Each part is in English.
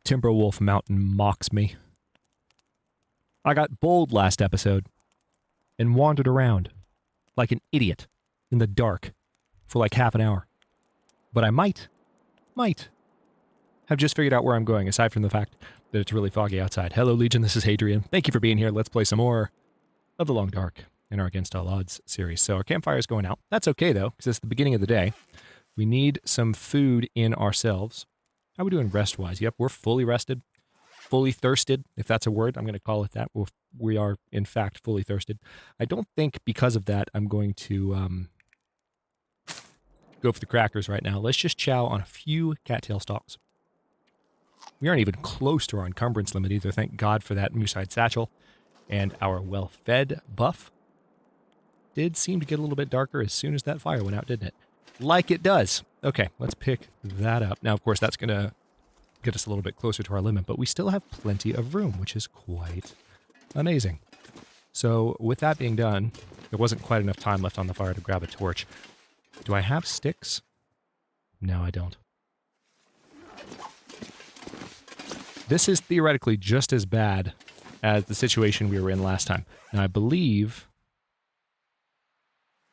Timberwolf Mountain mocks me. I got bold last episode and wandered around like an idiot in the dark for like half an hour. But I might have just figured out where I'm going, aside from the fact that it's really foggy outside. Hello, Legion, this is Hadrian. Thank you for being here. Let's play some more of The Long Dark in our Against All Odds series. So our campfire is going out. That's okay, though, because it's the beginning of the day. We need some food in ourselves. How are we doing rest-wise? Yep, we're fully rested, fully thirsted, if that's a word. I'm going to call it that. We are, in fact, fully thirsted. I don't think because of that I'm going to go for the crackers right now. Let's just chow on a few cattail stalks. We aren't even close to our encumbrance limit either. Thank God for that moose-hide satchel. And our well-fed buff did seem to get a little bit darker as soon as that fire went out, didn't it? Like it does. Okay, let's pick that up. Now, of course, that's going to get us a little bit closer to our limit, but we still have plenty of room, which is quite amazing. So with that being done, there wasn't quite enough time left on the fire to grab a torch. Do I have sticks? No, I don't. This is theoretically just as bad as the situation we were in last time. Now, I believe...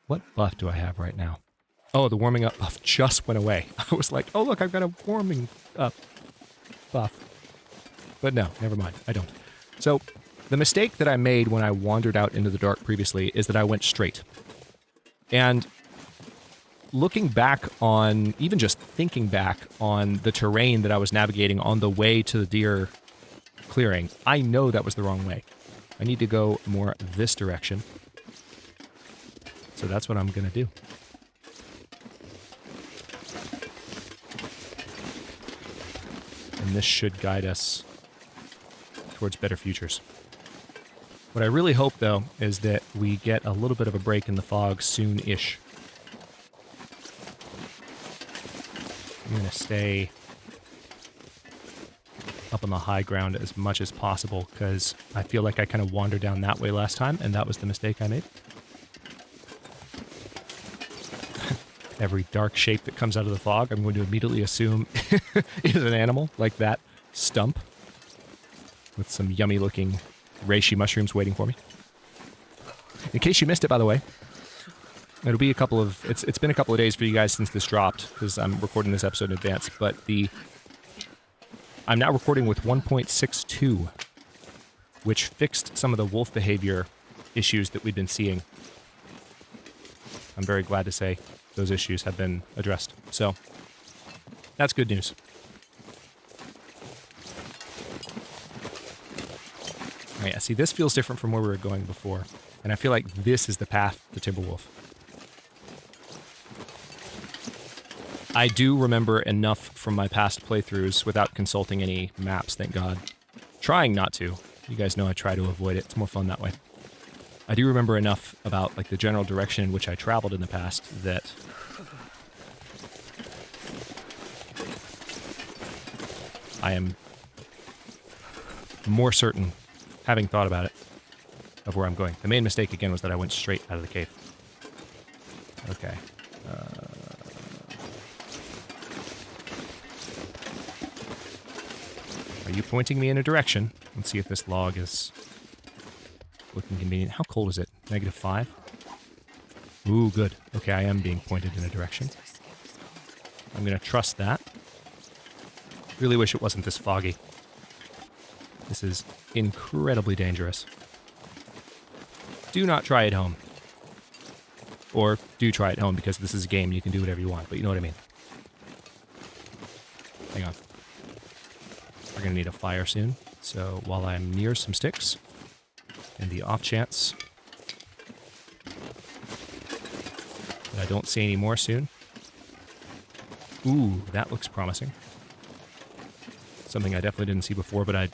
What buff do I have right now? Oh, the warming up buff just went away. I was like, oh, look, I've got a warming up buff. But no, never mind. I don't. So the mistake that I made when I wandered out into the dark previously is that I went straight. And looking back on, even just thinking back on the terrain that I was navigating on the way to the deer clearing, I know that was the wrong way. I need to go more this direction. So that's what I'm going to do. And this should guide us towards better futures. What I really hope, though, is that we get a little bit of a break in the fog soon-ish. I'm going to stay up on the high ground as much as possible, because I feel like I kind of wandered down that way last time, and that was the mistake I made. Every dark shape that comes out of the fog, I'm going to immediately assume is an animal, like that stump, with some yummy-looking reishi mushrooms waiting for me. In case you missed it, by the way, it'll be a couple of... It's been a couple of days for you guys since this dropped, because I'm recording this episode in advance, but I'm now recording with 1.62, which fixed some of the wolf behavior issues that we've been seeing. I'm very glad to say those issues have been addressed. So, that's good news. Oh yeah, see, this feels different from where we were going before. And I feel like this is the path to Timberwolf. I do remember enough from my past playthroughs without consulting any maps, thank God. Trying not to. You guys know I try to avoid it. It's more fun that way. I do remember enough about like the general direction in which I traveled in the past that I am more certain, having thought about it, of where I'm going. The main mistake again was that I went straight out of the cave. Okay. Are you pointing me in a direction? Let's see if this log is looking convenient. How cold is it? -5? Ooh, good. Okay, I am being pointed in a direction. I'm going to trust that. Really wish it wasn't this foggy. This is incredibly dangerous. Do not try at home. Or do try at home, because this is a game. You can do whatever you want, but you know what I mean. Hang on. We're going to need a fire soon. So while I'm near some sticks, in the off chance that I don't see any more soon. Ooh, that looks promising. Something I definitely didn't see before, but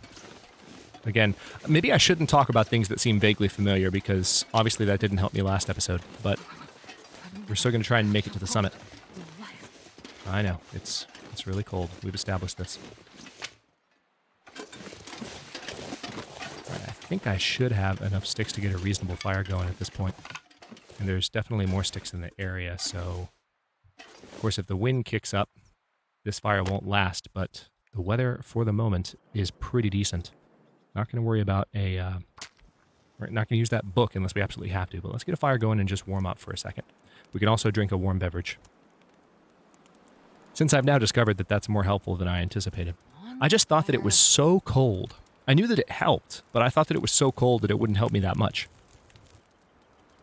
again, maybe I shouldn't talk about things that seem vaguely familiar, because obviously that didn't help me last episode, but we're still going to try and make it to the summit. I know, it's really cold. We've established this. I think I should have enough sticks to get a reasonable fire going at this point. And there's definitely more sticks in the area, so... Of course, if the wind kicks up, this fire won't last, but the weather for the moment is pretty decent. Not going to worry about a... we're not going to use that book unless we absolutely have to, but let's get a fire going and just warm up for a second. We can also drink a warm beverage. Since I've now discovered that that's more helpful than I anticipated. I just thought that it was so cold. I knew that it helped, but I thought that it was so cold that it wouldn't help me that much.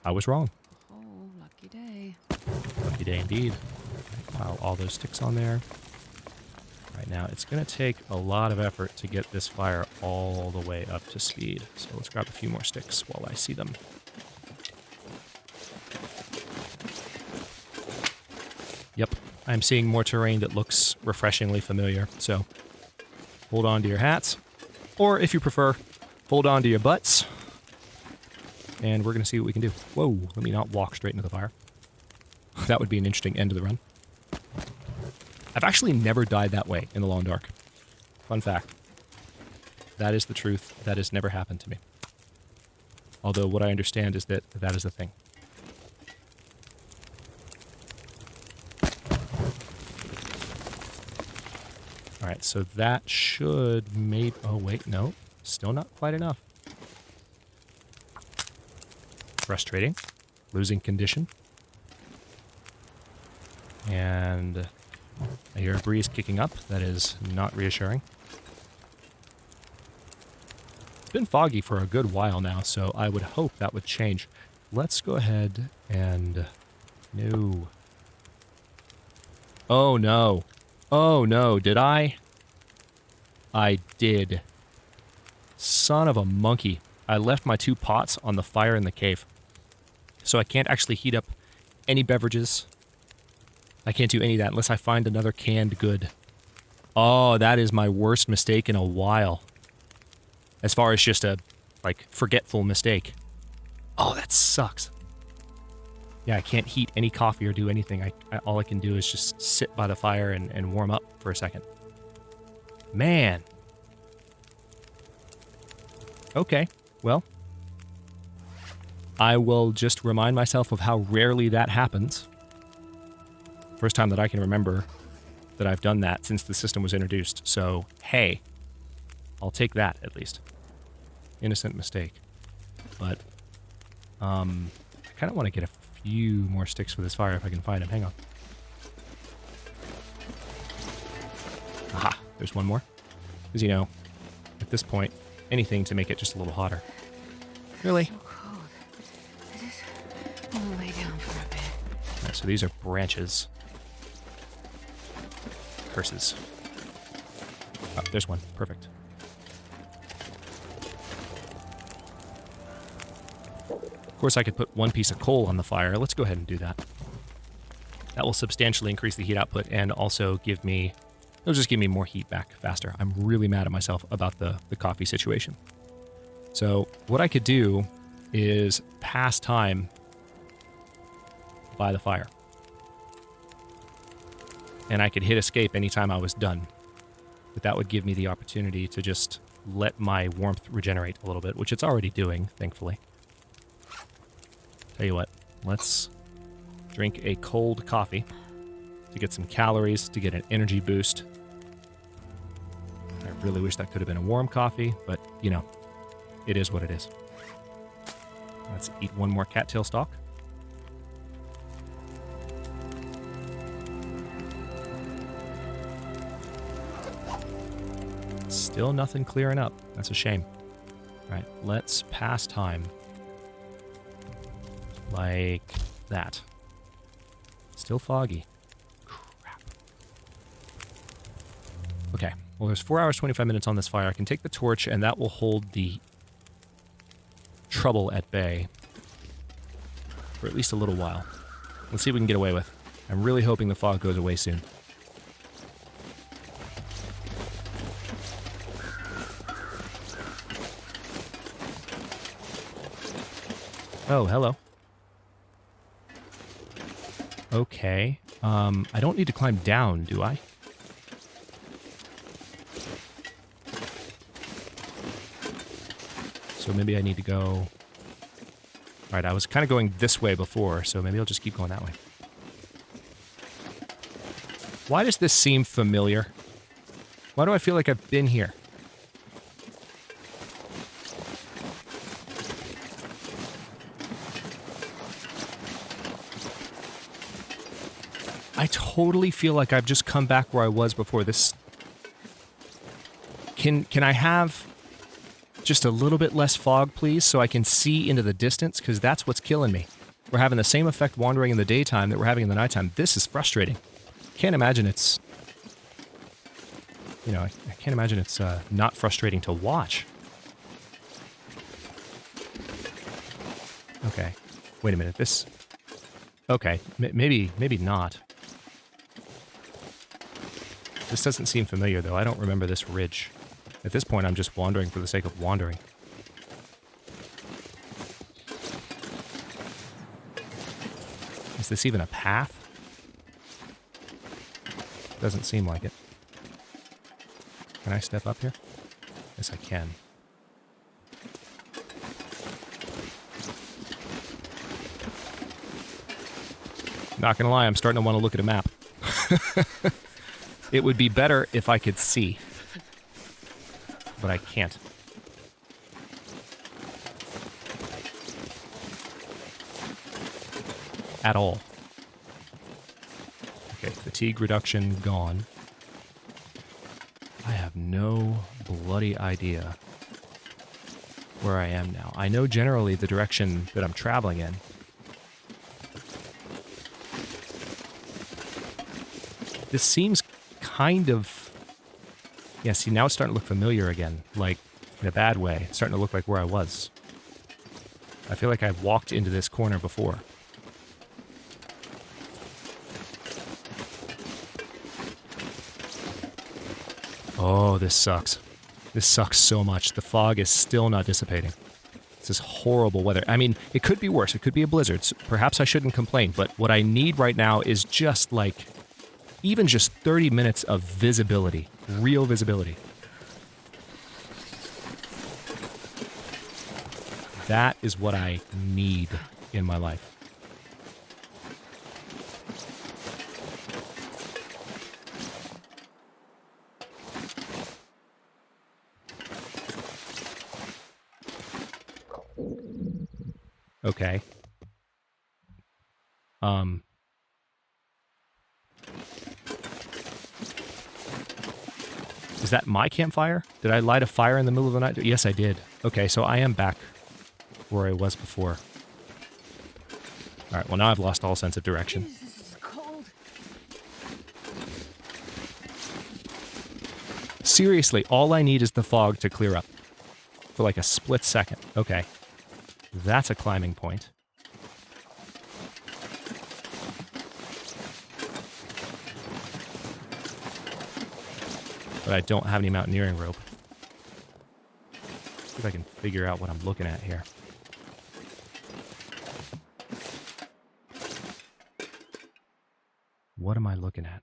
I was wrong. Oh, lucky day. Lucky day indeed. Pile all those sticks on there. Right now, it's going to take a lot of effort to get this fire all the way up to speed. So let's grab a few more sticks while I see them. Yep, I'm seeing more terrain that looks refreshingly familiar, so hold on to your hats. Or, if you prefer, hold on to your butts. And we're going to see what we can do. Whoa, let me not walk straight into the fire. That would be an interesting end to the run. I've actually never died that way in the Long Dark. Fun fact. That is the truth. That has never happened to me. Although what I understand is that that is a thing. Alright, so that should oh wait, no. Still not quite enough. Frustrating. Losing condition. And I hear a breeze kicking up. That is not reassuring. It's been foggy for a good while now, so I would hope that would change. Let's go ahead and... No. Oh no. Oh no, did I? I did. Son of a monkey. I left my 2 pots on the fire in the cave. So I can't actually heat up any beverages. I can't do any of that unless I find another canned good. Oh, that is my worst mistake in a while. As far as just a, forgetful mistake. Oh, that sucks. Yeah, I can't heat any coffee or do anything. All I can do is just sit by the fire and warm up for a second. Man. Okay, well. I will just remind myself of how rarely that happens. First time that I can remember that I've done that since the system was introduced. So, hey, I'll take that at least. Innocent mistake. But, I kind of want to get a few more sticks for this fire if I can find them. Hang on. Aha, there's one more. Because, you know, at this point, anything to make it just a little hotter. Really? So cold. I'll lay down for a bit. Right, so these are branches. Curses. Oh, there's one. Perfect. Of course, I could put 1 piece of coal on the fire. Let's go ahead and do that. That will substantially increase the heat output and also it'll just give me more heat back faster. I'm really mad at myself about the coffee situation. So what I could do is pass time by the fire. And I could hit escape anytime I was done. But that would give me the opportunity to just let my warmth regenerate a little bit, which it's already doing, thankfully. Tell you what, let's drink a cold coffee to get some calories, to get an energy boost. I really wish that could have been a warm coffee, but, you know, it is what it is. Let's eat 1 more cattail stalk. Still nothing clearing up. That's a shame. All right, let's pass time. Like that. Still foggy. Crap. Okay, well there's 4 hours, 25 minutes on this fire. I can take the torch and that will hold the trouble at bay for at least a little while. Let's see what we can get away with. I'm really hoping the fog goes away soon. Oh, hello. Okay. I don't need to climb down, do I? So maybe I need to go... Alright, I was kind of going this way before, so maybe I'll just keep going that way. Why does this seem familiar? Why do I feel like I've been here? I totally feel like I've just come back where I was before. This... Can I have just a little bit less fog, please, so I can see into the distance? Because that's what's killing me. We're having the same effect wandering in the daytime that we're having in the nighttime. This is frustrating. Can't imagine it's... You know, I can't imagine it's not frustrating to watch. Okay. Wait a minute. This... Okay. Maybe not. This doesn't seem familiar, though. I don't remember this ridge. At this point, I'm just wandering for the sake of wandering. Is this even a path? Doesn't seem like it. Can I step up here? Yes, I can. Not gonna lie, I'm starting to want to look at a map. It would be better if I could see. But I can't. At all. Okay, fatigue reduction gone. I have no bloody idea where I am now. I know generally the direction that I'm traveling in. This seems kind of... Yeah, see, now it's starting to look familiar again. Like, in a bad way. It's starting to look like where I was. I feel like I've walked into this corner before. Oh, this sucks. This sucks so much. The fog is still not dissipating. This is horrible weather. I mean, it could be worse. It could be a blizzard. So perhaps I shouldn't complain, but what I need right now is just like... Even just 30 minutes of visibility. Real visibility. That is what I need in my life. Okay. Is that my campfire? Did I light a fire in the middle of the night? Yes, I did. Okay, so I am back where I was before. Alright, well now I've lost all sense of direction. This is cold. Seriously, all I need is the fog to clear up. For like a split second. Okay. That's a climbing point. But I don't have any mountaineering rope. See if I can figure out what I'm looking at here. What am I looking at?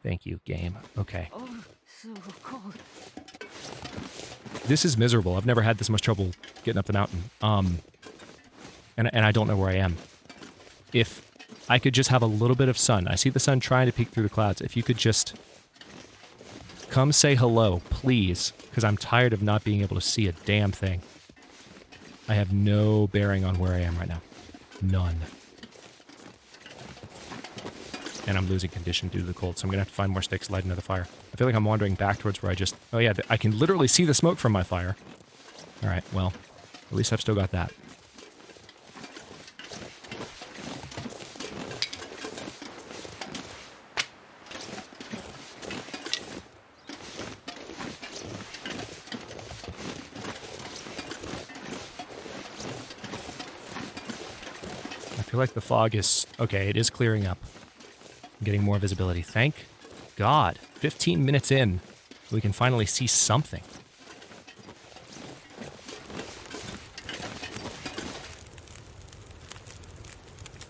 Thank you, game. Okay. Oh, so cold. This is miserable. I've never had this much trouble getting up the mountain. And I don't know where I am. If I could just have a little bit of sun. I see the sun trying to peek through the clouds. If you could just come say hello, please, because I'm tired of not being able to see a damn thing. I have no bearing on where I am right now. None. And I'm losing condition due to the cold, so I'm going to have to find more sticks, light another fire. I feel like I'm wandering back towards where I just... Oh yeah, I can literally see the smoke from my fire. Alright, well, at least I've still got that. I feel like the fog is... Okay, it is clearing up. I'm getting more visibility. Thank God. 15 minutes in, we can finally see something.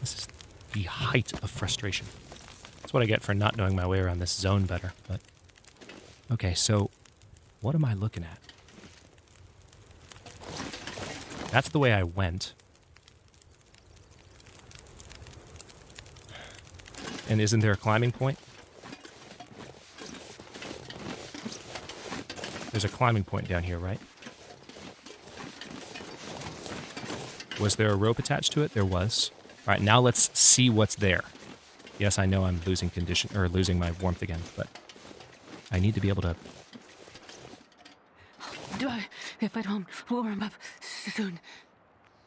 This is the height of frustration. That's what I get for not knowing my way around this zone better. But okay, so what am I looking at? That's the way I went. And isn't there a climbing point? There's a climbing point down here, right? Was there a rope attached to it? There was. All right, now let's see what's there. Yes, I know I'm losing condition or losing my warmth again, but I need to be able to. If I don't warm up soon.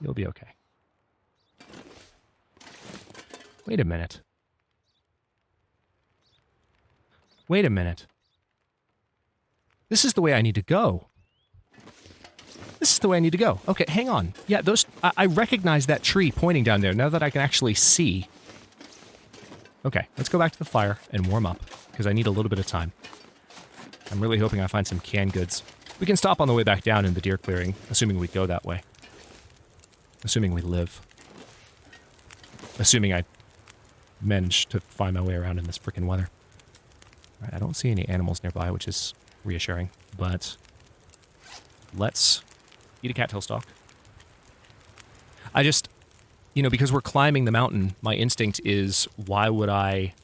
You'll be okay. Wait a minute. Wait a minute. This is the way I need to go. This is the way I need to go. Okay, hang on. Yeah, those. I recognize that tree pointing down there now that I can actually see. Okay, let's go back to the fire and warm up, because I need a little bit of time. I'm really hoping I find some canned goods. We can stop on the way back down in the deer clearing, assuming we go that way. Assuming we live. Assuming I manage to find my way around in this frickin' weather. All right, I don't see any animals nearby, which is reassuring, but let's eat a cattail stalk. I just, because we're climbing the mountain, my instinct is, why would I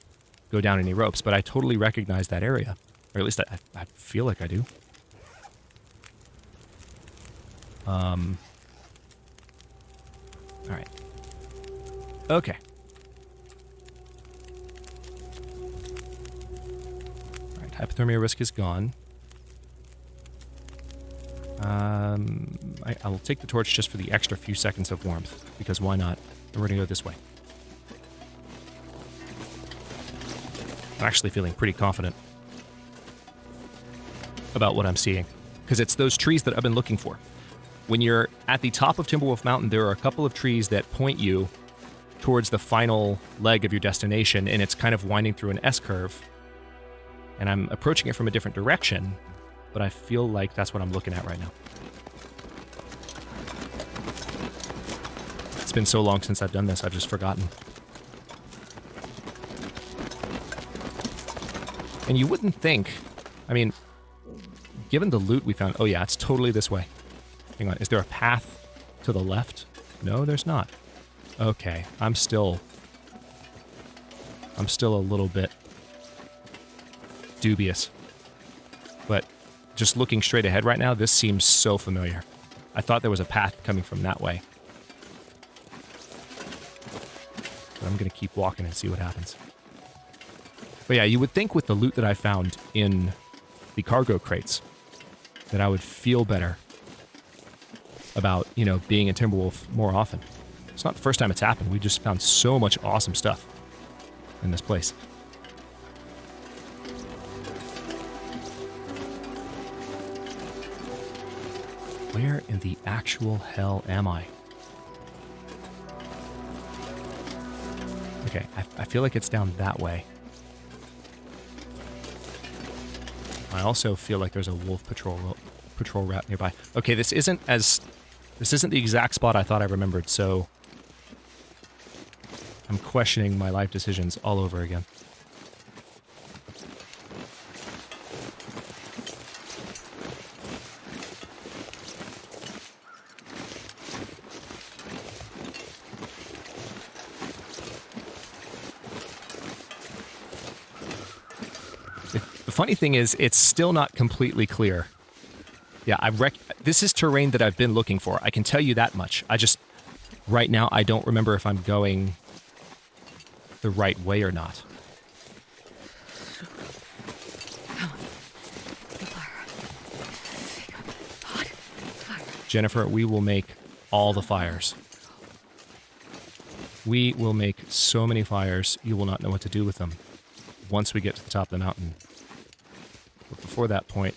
go down any ropes? But I totally recognize that area. Or at least I feel like I do. All right. Okay. All right, hypothermia risk is gone. I will take the torch just for the extra few seconds of warmth, because why not? And we're going to go this way. I'm actually feeling pretty confident about what I'm seeing, because it's those trees that I've been looking for. When you're at the top of Timberwolf Mountain, there are a couple of trees that point you towards the final leg of your destination, and it's kind of winding through an S-curve. And I'm approaching it from a different direction, but I feel like that's what I'm looking at right now. It's been so long since I've done this, I've just forgotten. And you wouldn't think, I mean, given the loot we found, oh yeah, it's totally this way. Hang on, is there a path to the left? No, there's not. Okay, I'm still a little bit dubious. But just looking straight ahead right now, this seems so familiar. I thought there was a path coming from that way. But I'm going to keep walking and see what happens. But yeah, you would think with the loot that I found in the cargo crates that I would feel better about, being in Timberwolf more often. It's not the first time it's happened. We just found so much awesome stuff in this place. Where in the actual hell am I? Okay, I feel like it's down that way. I also feel like there's a wolf patrol route nearby. Okay, this isn't the exact spot I thought I remembered, so I'm questioning my life decisions all over again. The funny thing is, it's still not completely clear. Yeah, this is terrain that I've been looking for. I can tell you that much. Right now, I don't remember if I'm going the right way or not. Jennifer, we will make all the fires. We will make so many fires, you will not know what to do with them once we get to the top of the mountain. But before that point,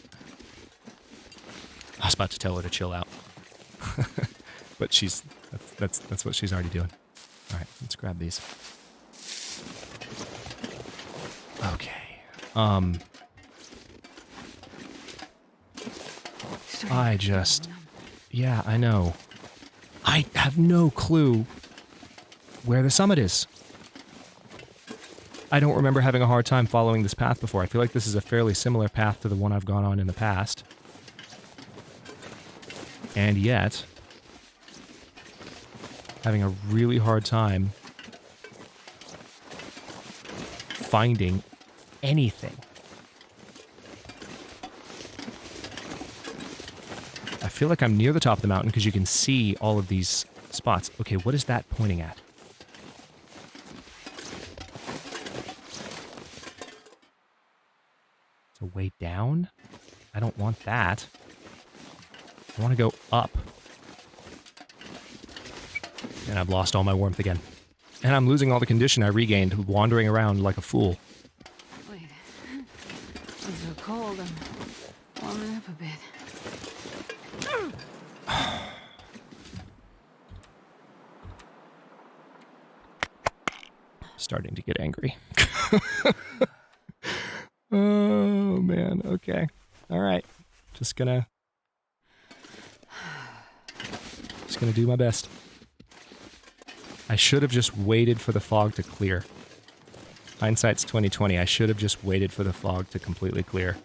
I was about to tell her to chill out. But that's what she's already doing. All right, let's grab these. Okay. Yeah, I know. I have no clue where the summit is. I don't remember having a hard time following this path before. I feel like this is a fairly similar path to the one I've gone on in the past. And yet, having a really hard time finding anything. I feel like I'm near the top of the mountain because you can see all of these spots. Okay, what is that pointing at? It's a way down? I don't want that. I want to go up. And I've lost all my warmth again. And I'm losing all the condition I regained wandering around like a fool. Wait. I'm so cold. I'm warming up a bit. Starting to get angry. Oh, man. Okay. All right. Just gonna do my best. I should have just waited for the fog to clear. Hindsight's 20/20. I should have just waited for the fog to completely clear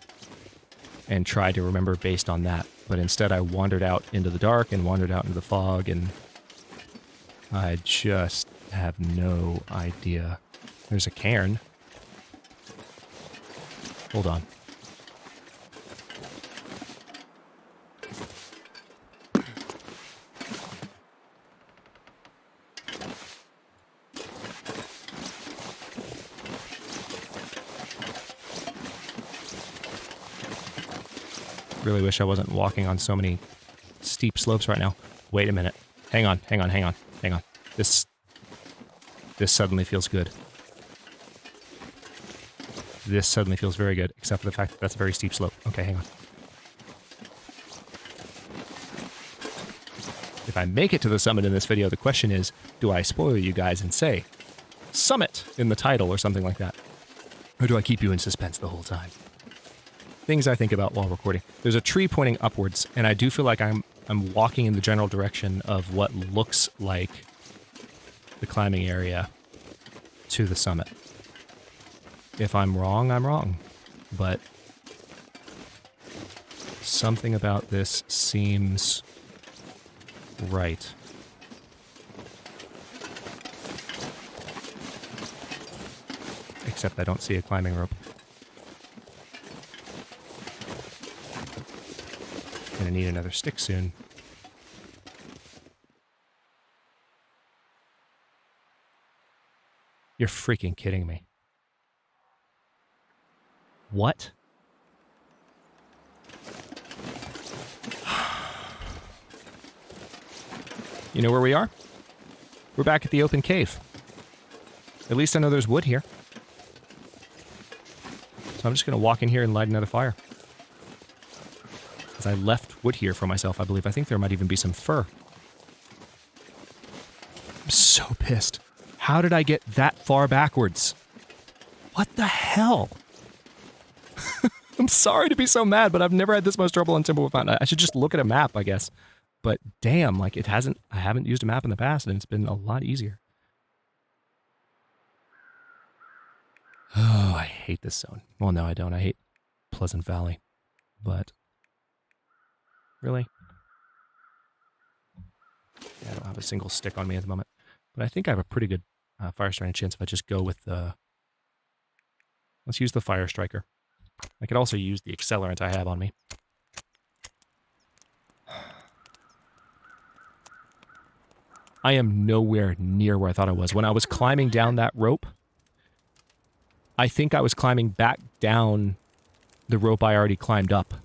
and tried to remember based on that. But instead I wandered out into the dark and wandered out into the fog, and I just have no idea. There's a cairn. Hold on. Really wish I wasn't walking on so many steep slopes right now. Wait a minute. Hang on. This suddenly feels good. This suddenly feels very good, except for the fact that that's a very steep slope. Okay, hang on. If I make it to the summit in this video, the question is, do I spoil you guys and say summit in the title or something like that? Or do I keep you in suspense the whole time? Things I think about while recording. There's a tree pointing upwards, and I do feel like I'm walking in the general direction of what looks like the climbing area to the summit. If I'm wrong, I'm wrong. But something about this seems right. Except I don't see a climbing rope. Gonna need another stick soon. You're freaking kidding me. What? You know where we are? We're back at the open cave. At least I know there's wood here. So I'm just gonna walk in here and light another fire. Because I left wood here for myself, I believe. I think there might even be some fur. I'm so pissed. How did I get that far backwards? What the hell? I'm sorry to be so mad, but I've never had this much trouble on Timberwolf Mountain. I should just look at a map, I guess. But damn, like I haven't used a map in the past, and it's been a lot easier. Oh, I hate this zone. Well, no, I don't. I hate Pleasant Valley. But really? Yeah, I don't have a single stick on me at the moment. But I think I have a pretty good fire striker chance if I just go with the... Let's use the fire striker. I could also use the accelerant I have on me. I am nowhere near where I thought I was. When I was climbing down that rope, I think I was climbing back down the rope I already climbed up.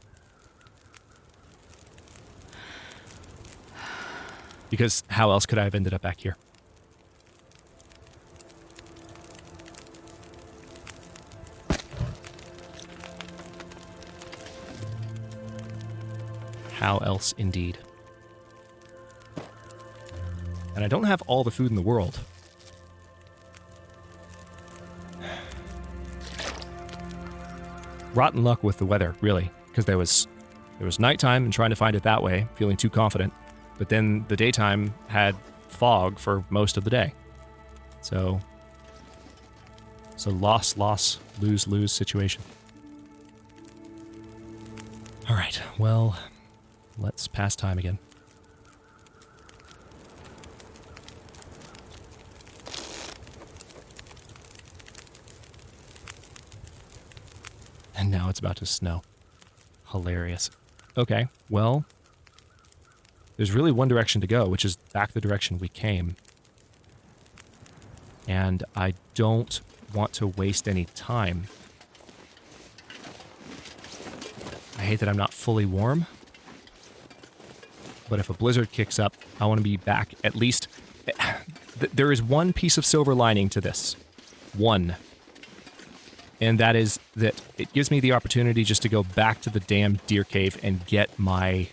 Because how else could I have ended up back here? How else, indeed. And I don't have all the food in the world. Rotten luck with the weather, really, because there was nighttime and trying to find it that way, feeling too confident, but then the daytime had fog for most of the day. So loss, lose situation. All right, well, let's pass time again. And now it's about to snow. Hilarious. Okay, well, there's really one direction to go, which is back the direction we came. And I don't want to waste any time. I hate that I'm not fully warm. But if a blizzard kicks up, I want to be back at least... There is one piece of silver lining to this. One. And that is that it gives me the opportunity just to go back to the damn deer cave and get my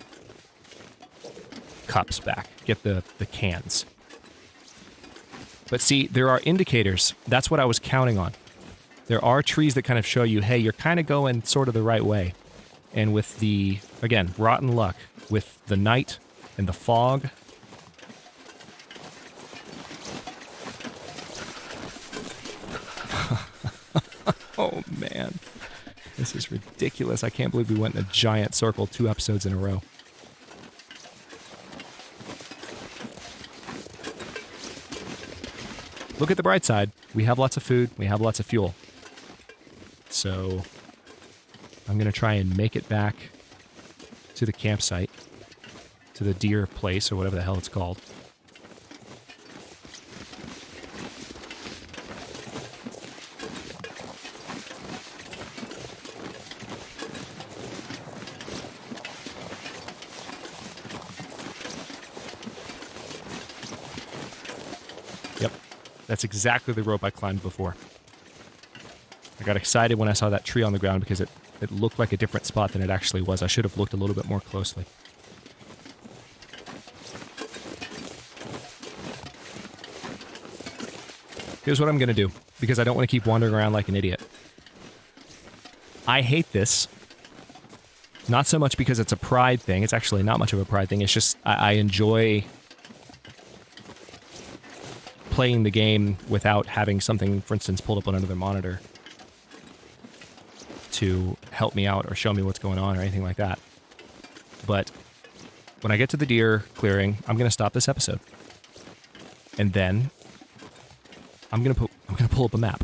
cups back. Get the cans. But see, there are indicators. That's what I was counting on. There are trees that kind of show you, hey, you're kind of going sort of the right way. And with the, again, rotten luck, with the night and the fog... Oh, man. This is ridiculous. I can't believe we went in a giant circle 2 episodes in a row. Look at the bright side. We have lots of food. We have lots of fuel. So I'm going to try and make it back to the campsite, to the deer place, or whatever the hell it's called. That's exactly the rope I climbed before. I got excited when I saw that tree on the ground because it looked like a different spot than it actually was. I should have looked a little bit more closely. Here's what I'm going to do, because I don't want to keep wandering around like an idiot. I hate this. Not so much because it's a pride thing. It's actually not much of a pride thing. It's just I enjoy... playing the game without having something, for instance, pulled up on another monitor to help me out or show me what's going on or anything like that. But when I get to the deer clearing, I'm going to stop this episode. And then I'm going to pull up a map.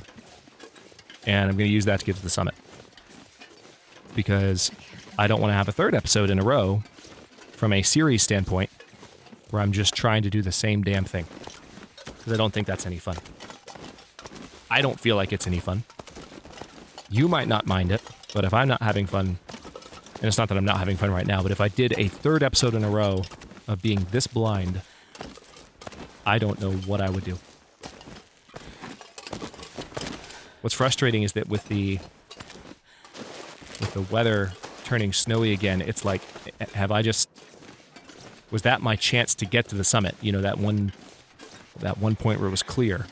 And I'm going to use that to get to the summit. Because I don't want to have a 3rd episode in a row from a series standpoint where I'm just trying to do the same damn thing. Because I don't think that's any fun. I don't feel like it's any fun. You might not mind it, but if I'm not having fun, and it's not that I'm not having fun right now, but if I did a 3rd episode in a row of being this blind, I don't know what I would do. What's frustrating is that with the weather turning snowy again, it's like, was that my chance to get to the summit? You know, that one point where it was clear.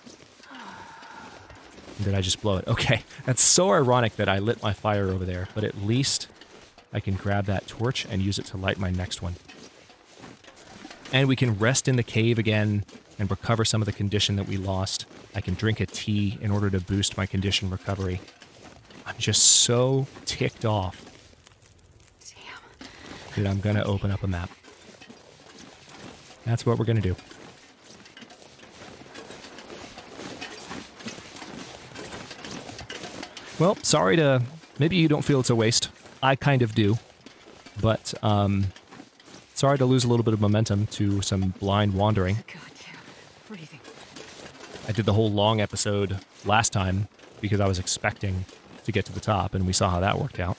Did I just blow it? Okay, that's so ironic that I lit my fire over there, but at least I can grab that torch and use it to light my next one. And we can rest in the cave again and recover some of the condition that we lost. I can drink a tea in order to boost my condition recovery. I'm just so ticked off that I'm going to open up a map. That's what we're going to do. Well, sorry to... Maybe you don't feel it's a waste. I kind of do. But, sorry to lose a little bit of momentum to some blind wandering. God, yeah. Freezing. I did the whole long episode last time because I was expecting to get to the top, and we saw how that worked out.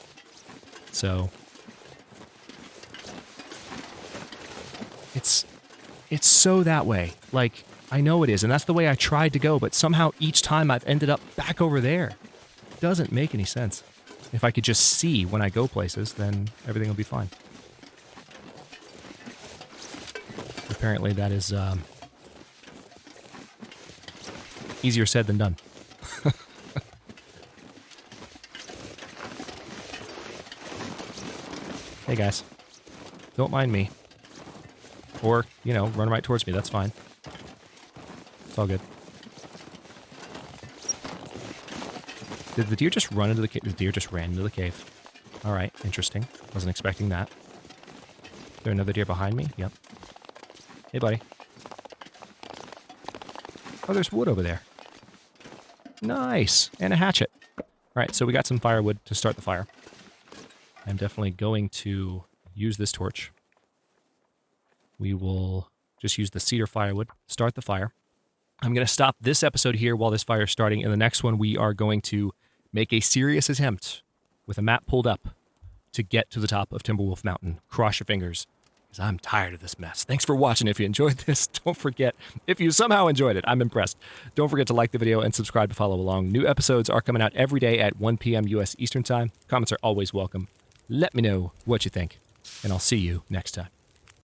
So... It's so that way. Like, I know it is, and that's the way I tried to go, but somehow each time I've ended up back over there. It doesn't make any sense. If I could just see when I go places, then everything will be fine. Apparently that is easier said than done. Hey guys, don't mind me. Or, you know, run right towards me, that's fine. It's all good. Did the deer just run into the cave? The deer just ran into the cave. Alright, interesting. Wasn't expecting that. Is there another deer behind me? Yep. Hey, buddy. Oh, there's wood over there. Nice! And a hatchet. All right, so we got some firewood to start the fire. I'm definitely going to use this torch. We will just use the cedar firewood, start the fire. I'm going to stop this episode here while this fire is starting. In the next one, we are going to make a serious attempt with a map pulled up to get to the top of Timberwolf Mountain. Cross your fingers, because I'm tired of this mess. Thanks for watching. If you enjoyed this, don't forget, if you somehow enjoyed it, I'm impressed. Don't forget to like the video and subscribe to follow along. New episodes are coming out every day at 1 p.m. U.S. Eastern Time. Comments are always welcome. Let me know what you think, and I'll see you next time.